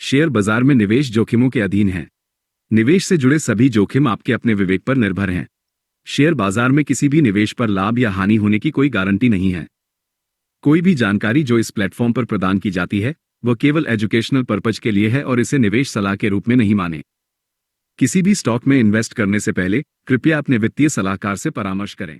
Share बाजार में निवेश जोखिमों के अधीन है। निवेश से जुड़े सभी जोखिम आपके अपने विवेक पर निर्भर हैं। शेयर बाजार में किसी भी निवेश पर लाभ या हानि होने की कोई गारंटी नहीं है। कोई भी जानकारी जो इस प्लेटफॉर्म पर प्रदान की जाती है वह केवल एजुकेशनल पर्पज के लिए है और इसे निवेश सलाह के रूप में नहीं माने। किसी भी स्टॉक में इन्वेस्ट करने से पहले कृपया अपने वित्तीय सलाहकार से परामर्श करें।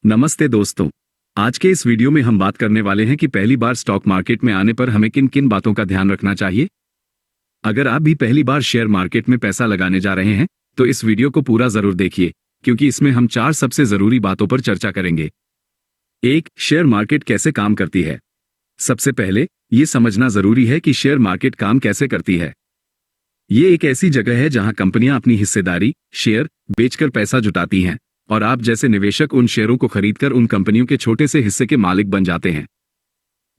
नमस्ते दोस्तों, आज के इस वीडियो में हम बात करने वाले हैं कि पहली बार स्टॉक मार्केट में आने पर हमें किन किन बातों का ध्यान रखना चाहिए। अगर आप भी पहली बार शेयर मार्केट में पैसा लगाने जा रहे हैं तो इस वीडियो को पूरा जरूर देखिए, क्योंकि इसमें हम 4 सबसे जरूरी बातों पर चर्चा करेंगे। 1. शेयर मार्केट कैसे काम करती है। सबसे पहले ये समझना जरूरी है कि शेयर मार्केट काम कैसे करती है। ये एक ऐसी जगह है जहां कंपनियां अपनी हिस्सेदारी शेयर बेचकर पैसा जुटाती हैं और आप जैसे निवेशक उन शेयरों को खरीदकर उन कंपनियों के छोटे से हिस्से के मालिक बन जाते हैं।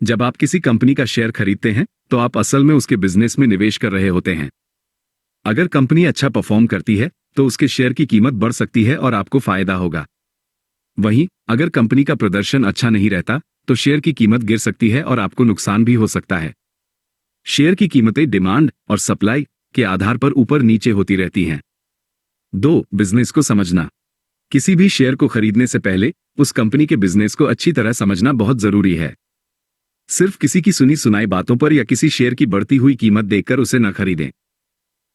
जब आप किसी कंपनी का शेयर खरीदते हैं तो आप असल में उसके बिजनेस में निवेश कर रहे होते हैं। अगर कंपनी अच्छा परफॉर्म करती है तो उसके शेयर की कीमत बढ़ सकती है और आपको फायदा होगा। वहीं अगर कंपनी का प्रदर्शन अच्छा नहीं रहता तो शेयर की कीमत गिर सकती है और आपको नुकसान भी हो सकता है। शेयर की कीमतें डिमांड और सप्लाई के आधार पर ऊपर नीचे होती रहती हैं। 2. बिजनेस को समझना। किसी भी शेयर को खरीदने से पहले उस कंपनी के बिजनेस को अच्छी तरह समझना बहुत जरूरी है। सिर्फ किसी की सुनी सुनाई बातों पर या किसी शेयर की बढ़ती हुई कीमत देखकर उसे न खरीदें।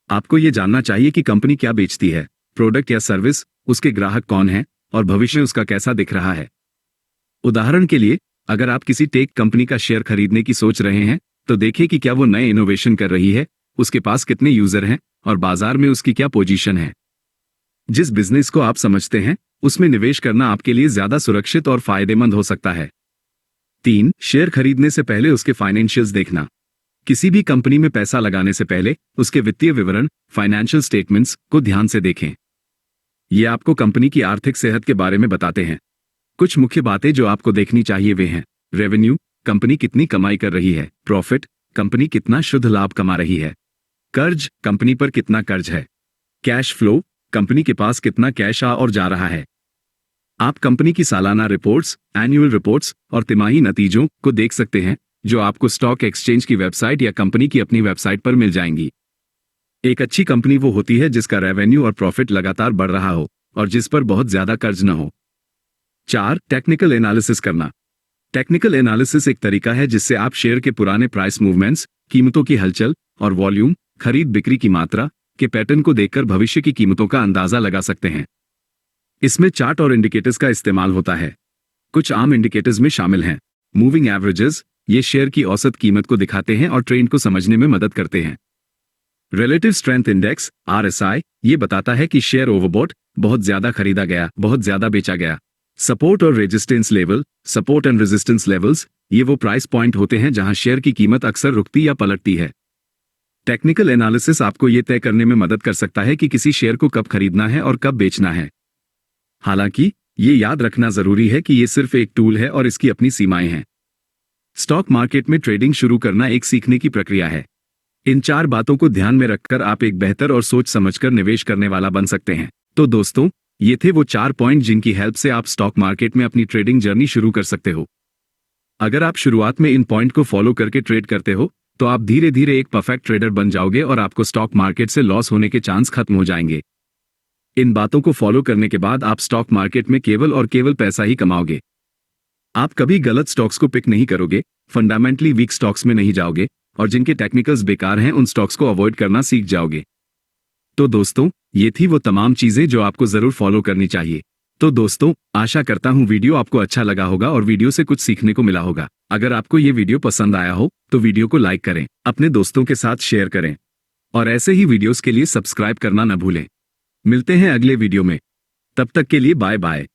आपको यह जानना चाहिए कि कंपनी क्या बेचती है, प्रोडक्ट या सर्विस, उसके ग्राहक कौन हैं और भविष्य उसका कैसा दिख रहा है। उदाहरण के लिए, अगर आप किसी टेक कंपनी का शेयर खरीदने की सोच रहे हैं तो देखें कि क्या वो नए इनोवेशन कर रही है, उसके पास कितने यूजर हैं और बाजार में उसकी क्या पोजीशन है। जिस बिजनेस को आप समझते हैं उसमें निवेश करना आपके लिए ज्यादा सुरक्षित और फायदेमंद हो सकता है। 3. शेयर खरीदने से पहले उसके फाइनेंशियल्स देखना। किसी भी कंपनी में पैसा लगाने से पहले उसके वित्तीय विवरण फाइनेंशियल स्टेटमेंट्स को ध्यान से देखें। ये आपको कंपनी की आर्थिक सेहत के बारे में बताते हैं। कुछ मुख्य बातें जो आपको देखनी चाहिए वे हैं: रेवेन्यू, कंपनी कितनी कमाई कर रही है; प्रॉफिट, कंपनी कितना शुद्ध लाभ कमा रही है; कर्ज, कंपनी पर कितना कर्ज है; कैश फ्लो, कंपनी के पास कितना कैश आ और जा रहा है। आप कंपनी की सालाना रिपोर्ट्स, एनुअल रिपोर्ट्स और तिमाही नतीजों को देख सकते हैं जो आपको स्टॉक एक्सचेंज की वेबसाइट या कंपनी की अपनी वेबसाइट पर मिल जाएंगी। एक अच्छी कंपनी वो होती है जिसका रेवेन्यू और प्रॉफिट लगातार बढ़ रहा हो और जिस पर बहुत ज्यादा कर्ज न हो। 4. टेक्निकल एनालिसिस करना। टेक्निकल एनालिसिस एक तरीका है जिससे आप शेयर के पुराने प्राइस मूवमेंट्स, कीमतों की हलचल और वॉल्यूम, खरीद बिक्री की मात्रा के पैटर्न को देखकर भविष्य की कीमतों का अंदाजा लगा सकते हैं। इसमें चार्ट और इंडिकेटर्स का इस्तेमाल होता है। कुछ आम इंडिकेटर्स में शामिल हैं: मूविंग एवरेजेस, ये शेयर की औसत कीमत को दिखाते हैं और ट्रेंड को समझने में मदद करते हैं। रिलेटिव स्ट्रेंथ इंडेक्स RSI, ये बताता है कि शेयर ओवरबॉट, बहुत ज्यादा खरीदा गया, बहुत ज्यादा बेचा गया। सपोर्ट और resistance level, support and resistance levels, ये वो प्राइस पॉइंट होते हैं जहां शेयर की कीमत अक्सर रुकती या पलटती है। टेक्निकल एनालिसिस आपको यह तय करने में मदद कर सकता है कि किसी शेयर को कब खरीदना है और कब बेचना है। हालांकि ये याद रखना जरूरी है कि ये सिर्फ एक टूल है और इसकी अपनी सीमाएं हैं। स्टॉक मार्केट में ट्रेडिंग शुरू करना एक सीखने की प्रक्रिया है। इन 4 बातों को ध्यान में रखकर आप एक बेहतर और सोच समझकर निवेश करने वाला बन सकते हैं। तो दोस्तों, ये थे वो 4 पॉइंट जिनकी हेल्प से आप स्टॉक मार्केट में अपनी ट्रेडिंग जर्नी शुरू कर सकते हो। अगर आप शुरुआत में इन पॉइंट को फॉलो करके ट्रेड करते हो तो आप धीरे धीरे एक परफेक्ट ट्रेडर बन जाओगे और आपको स्टॉक मार्केट से लॉस होने के चांस खत्म हो जाएंगे। इन बातों को फॉलो करने के बाद आप स्टॉक मार्केट में केवल और केवल पैसा ही कमाओगे। आप कभी गलत स्टॉक्स को पिक नहीं करोगे, फंडामेंटली वीक स्टॉक्स में नहीं जाओगे और जिनके टेक्निकल्स बेकार हैं उन स्टॉक्स को अवॉइड करना सीख जाओगे। तो दोस्तों, ये थी वो तमाम चीजें जो आपको जरूर फॉलो करनी चाहिए। तो दोस्तों, आशा करता हूं वीडियो आपको अच्छा लगा होगा और वीडियो से कुछ सीखने को मिला होगा। अगर आपको ये वीडियो पसंद आया हो तो वीडियो को लाइक करें, अपने दोस्तों के साथ शेयर करें और ऐसे ही वीडियोस के लिए सब्सक्राइब करना न भूलें। मिलते हैं अगले वीडियो में, तब तक के लिए बाय बाय।